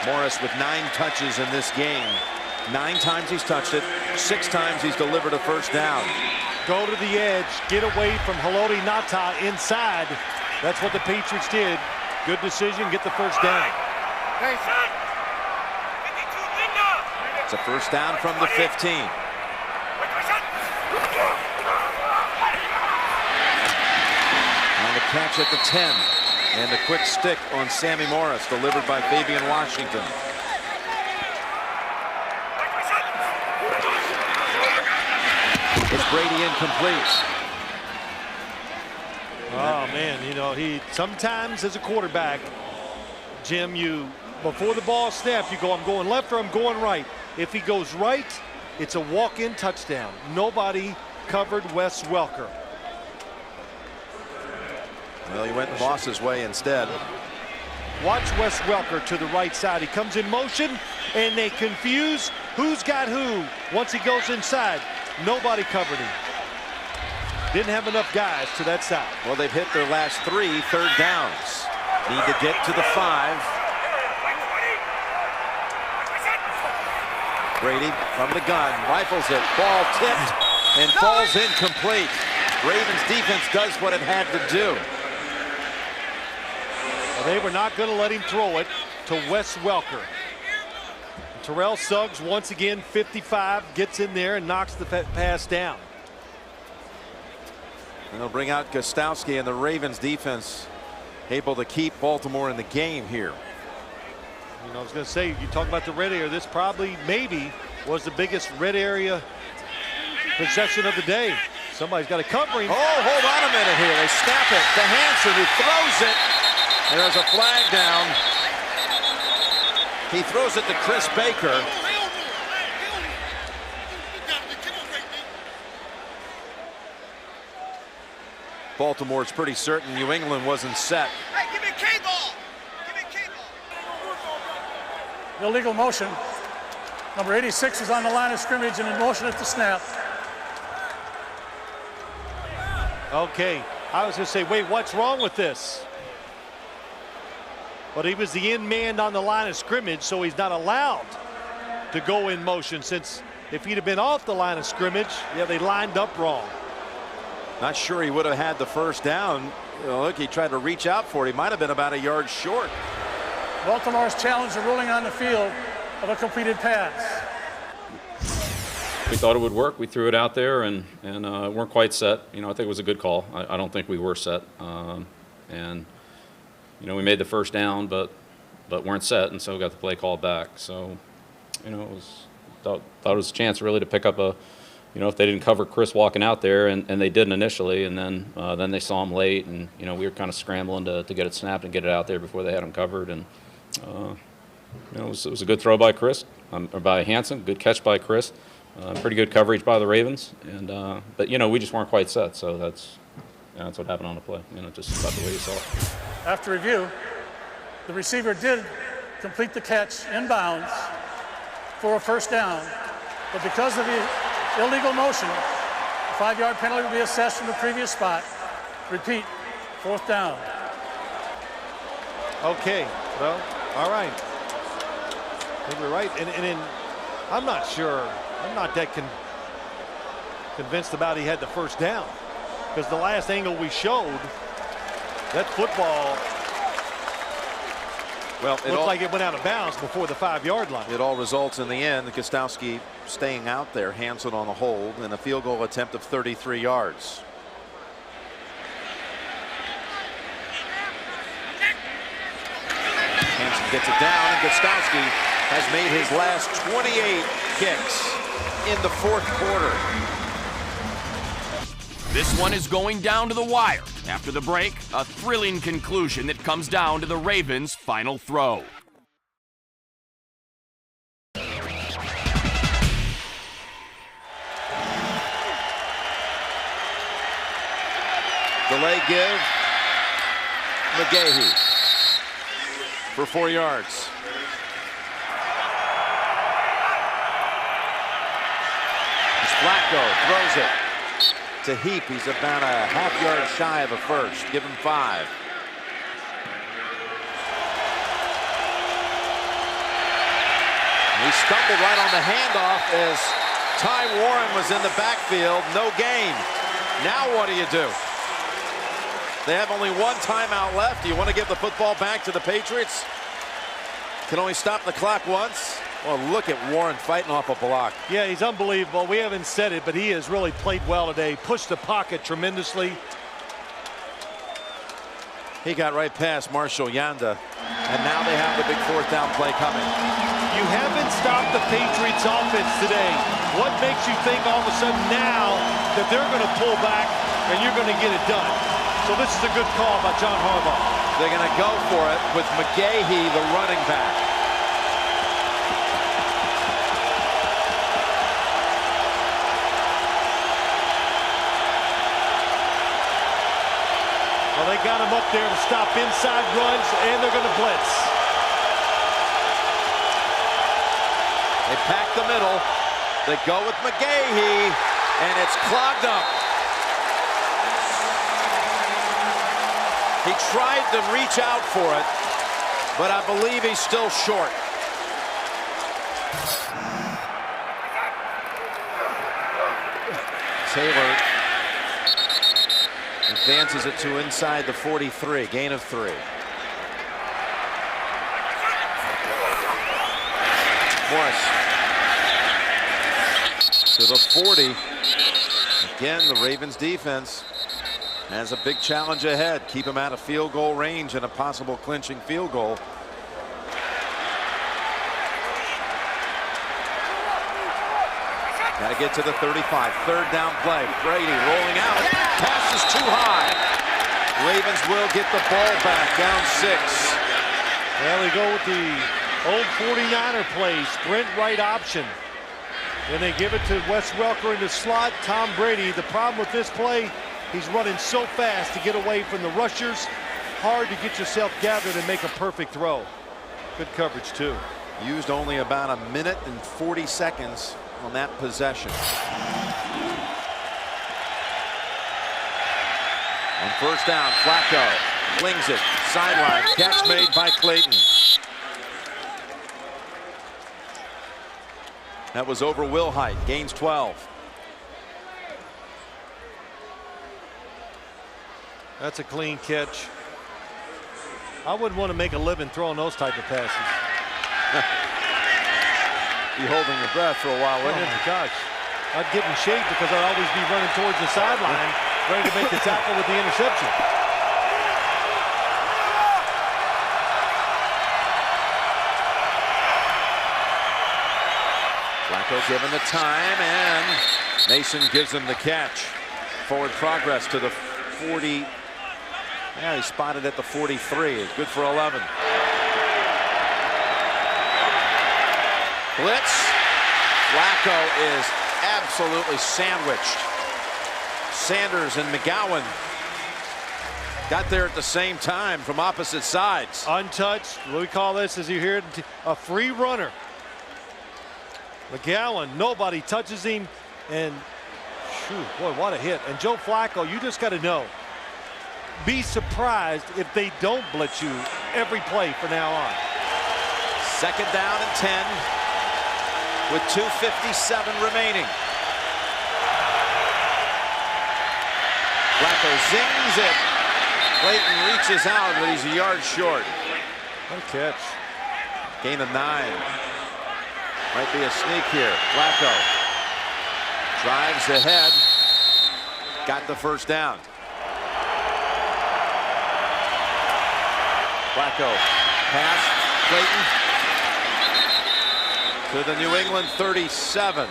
Morris with 9 touches in this game. 9 times he's touched it. 6 times he's delivered a first down. Go to the edge, get away from Haloti Ngata inside. That's what the Patriots did. Good decision, get the first down. It's a first down from the 15. And a catch at the 10. And a quick stick on Sammy Morris, delivered by Fabian Washington. It's Brady incomplete. Oh man, you know, he sometimes as a quarterback, Jim, you before the ball snapped, you go, I'm going left or I'm going right. If he goes right, it's a walk-in touchdown. Nobody covered Wes Welker. Well, he went Moss's way instead. Watch Wes Welker to the right side. He comes in motion, and they confuse who's got who. Once he goes inside, nobody covered him. Didn't have enough guys to that side. Well, they've hit their last 3 third downs. Need to get to the 5. Brady from the gun, rifles it, ball tipped, and falls incomplete. Ravens defense does what it had to do. Well, they were not going to let him throw it to Wes Welker. Terrell Suggs, once again, 55, gets in there and knocks the pass down. And they'll bring out Gostowski, and the Ravens defense able to keep Baltimore in the game here. You know, I was going to say, you talk about the red area, this probably, maybe, was the biggest red area possession of the day. Somebody's got to cover him. Oh, hold on a minute here. They snap it to Hanson, who throws it. And there's a flag down. He throws it to Chris Baker. Baltimore's pretty certain New England wasn't set. Hey, give me a K-ball. Give me a K-ball. Illegal motion. Number 86 is on the line of scrimmage and in motion at the snap. Okay, I was going to say, wait, what's wrong with this? But he was the in man on the line of scrimmage, so he's not allowed to go in motion, since if he'd have been off the line of scrimmage, yeah, they lined up wrong. Not sure he would have had the first down. You know, look, he tried to reach out for it. He might have been about a yard short. Baltimore's challenged a ruling on the field of a completed pass. We thought it would work. We threw it out there and weren't quite set. You know, I think it was a good call. I don't think we were set. And you know, we made the first down, but weren't set, and so got the play called back. So, you know, thought it was a chance really to pick up a, you know, if they didn't cover Chris walking out there, and they didn't initially, and then they saw him late, and you know, we were kind of scrambling to get it snapped and get it out there before they had him covered, and you know, it was a good throw by Chris, or by Hanson, good catch by Chris, pretty good coverage by the Ravens, and but you know, we just weren't quite set, so that's what happened on the play, you know, just about the way you saw it. After review, the receiver did complete the catch inbounds for a first down, but because of the illegal motion, a 5-yard penalty will be assessed from the previous spot. Repeat, fourth down. Okay, well, all right. I think we're right, and I'm not sure. I'm not that convinced about he had the first down, because the last angle we showed, that football looked like it went out of bounds before the 5-yard line. It all results in the end, Gostowski staying out there, Hanson on the hold, and a field goal attempt of 33 yards. Hanson gets it down, and Gostowski has made his last 28 kicks in the fourth quarter. This one is going down to the wire. After the break, a thrilling conclusion that comes down to the Ravens' final throw. Delay give. McGahee for 4 yards. As Flacco throws it to Heap. He's about a half-yard shy of a first. Give him 5. He stumbled right on the handoff as Ty Warren was in the backfield. No gain. Now what do you do? They have only one timeout left. Do you want to give the football back to the Patriots? Can only stop the clock once. Well, look at Warren fighting off a block. Yeah, he's unbelievable. We haven't said it, but he has really played well today. Pushed the pocket tremendously. He got right past Marshall Yanda, and now they have the big fourth down play coming. You haven't stopped the Patriots offense today. What makes you think all of a sudden now that they're going to pull back and you're going to get it done? So this is a good call by John Harbaugh. They're going to go for it with McGahee, the running back. Well, they got him up there to stop inside runs, and they're going to blitz. They pack the middle. They go with McGahee, and it's clogged up. He tried to reach out for it, but I believe he's still short. Taylor advances it to inside the 43, gain of 3. Morris to the 40. Again, the Ravens defense has a big challenge ahead. Keep him out of field goal range and a possible clinching field goal. Got to get to the 35. Third down play. Brady rolling out. Pass is too high. Ravens will get the ball back, down 6. Well, they go with the old 49er play, sprint right option. Then they give it to Wes Welker in the slot. Tom Brady, the problem with this play, he's running so fast to get away from the rushers. Hard to get yourself gathered and make a perfect throw. Good coverage, too. Used only about a minute and 40 seconds on that possession. On first down, Flacco flings it, sideline, catch made by Clayton. That was over Wilhite, gains 12. That's a clean catch. I wouldn't want to make a living throwing those type of passes. Be holding your breath for a while, wouldn't you? Oh my gosh. I'd get in shape because I'd always be running towards the sideline, ready to make the tackle with the interception. Flacco given the time, and Mason gives him the catch. Forward progress to the 40. Yeah, he spotted at the 43. It's good for 11. Blitz. Flacco is absolutely sandwiched. Sanders and McGowan got there at the same time from opposite sides. Untouched. What we call this, as you hear it, a free runner. McGowan, nobody touches him, and shoot, boy, what a hit. And Joe Flacco, you just got to know, be surprised if they don't blitz you every play from now on. Second down and 10 with 2:57 remaining. Flacco zings it. Clayton reaches out, but he's a yard short. What a catch. Gain of 9. Might be a sneak here. Flacco drives ahead. Got the first down. Flacco pass. Clayton to the New England 37.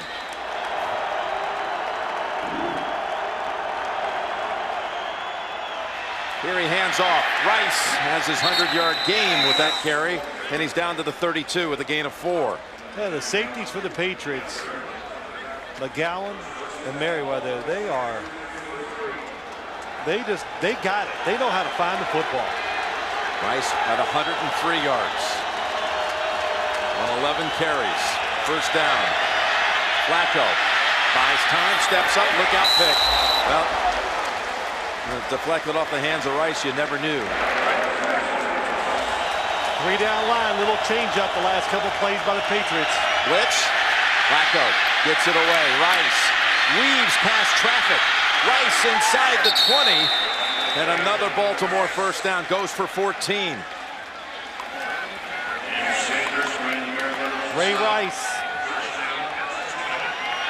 Here he hands off. Rice has his 100-yard game with that carry, and he's down to the 32 with a gain of 4. Yeah, the safeties for the Patriots, McGowan and Merriweather, they got it. They know how to find the football. Rice at 103 yards on 11 carries. First down. Flacco buys time, steps up, look out pick. Well, deflected off the hands of Rice, you never knew. 3 down line, little change up the last couple plays by the Patriots. Blitz. Flacco gets it away. Rice weaves past traffic. Rice inside the 20. And another Baltimore first down, goes for 14. Ray Rice.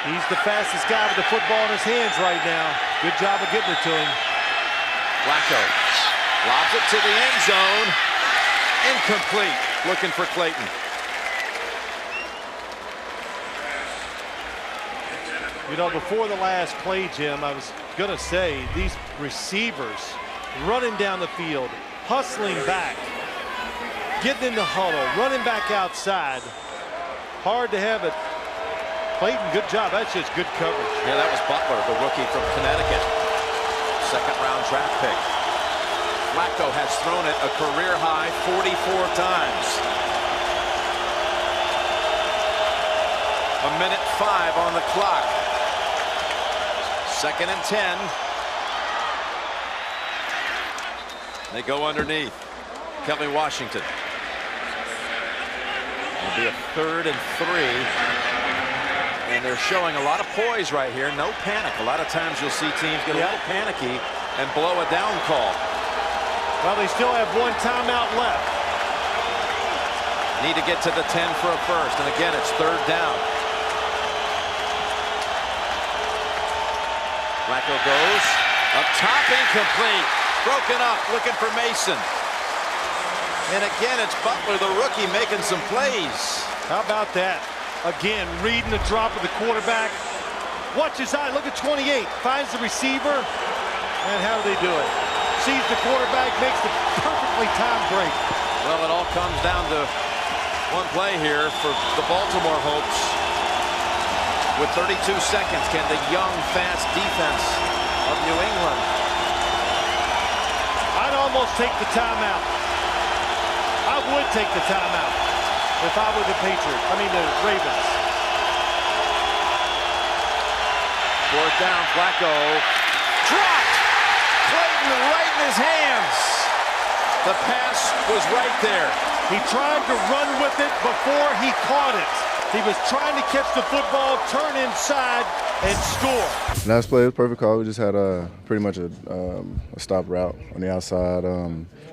He's the fastest guy with the football in his hands right now. Good job of getting it to him. Flacco lobs it to the end zone. Incomplete. Looking for Clayton. You know, before the last play, Jim, I was going to say these receivers running down the field, hustling back, getting in the huddle, running back outside. Hard to have it. Clayton, good job. That's just good coverage. Yeah, that was Butler, the rookie from Connecticut. Second-round draft pick. Flacco has thrown it a career-high 44 times. A minute 5 on the clock. Second and 10. They go underneath. Kelly Washington. It'll be a 3rd and 3. And they're showing a lot of poise right here. No panic. A lot of times you'll see teams get a little panicky and blow a down call. Well, they still have one timeout left. Need to get to the 10 for a first. And again, it's 3rd down. Flacco goes up top, incomplete. Broken up, looking for Mason. And again, it's Butler, the rookie, making some plays. How about that? Again, reading the drop of the quarterback. Watch his eye. Look at 28. Finds the receiver. And how do they do it? Sees the quarterback, makes the perfectly timed break. Well, it all comes down to one play here for the Baltimore Hopes. With 32 seconds, can the young, fast defense of New England? I'd almost take the timeout. I would take the timeout if I were the Patriots. I mean the Ravens. 4th down, Flacco. Dropped! Clayton right in his hands. The pass was right there. He tried to run with it before he caught it. He was trying to catch the football, turn inside, and score. Last play was perfect call. We just had pretty much a stop route on the outside.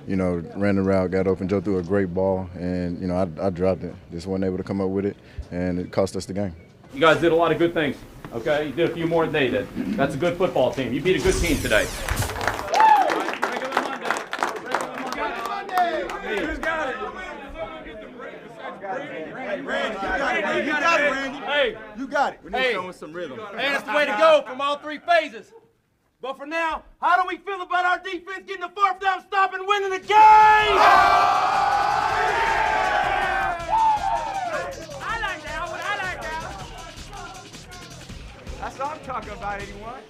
You know, ran the route, got open, Joe threw a great ball, and, you know, I dropped it. Just wasn't able to come up with it, and it cost us the game. You guys did a lot of good things, okay? You did a few more than they did. That's a good football team. You beat a good team today. You got it. We need to show us some rhythm. Hey, that's the way to go from all 3 phases. But for now, how do we feel about our defense getting the 4th down stop and winning the game? I like that one. I like that one. That's what I'm talking about, 81.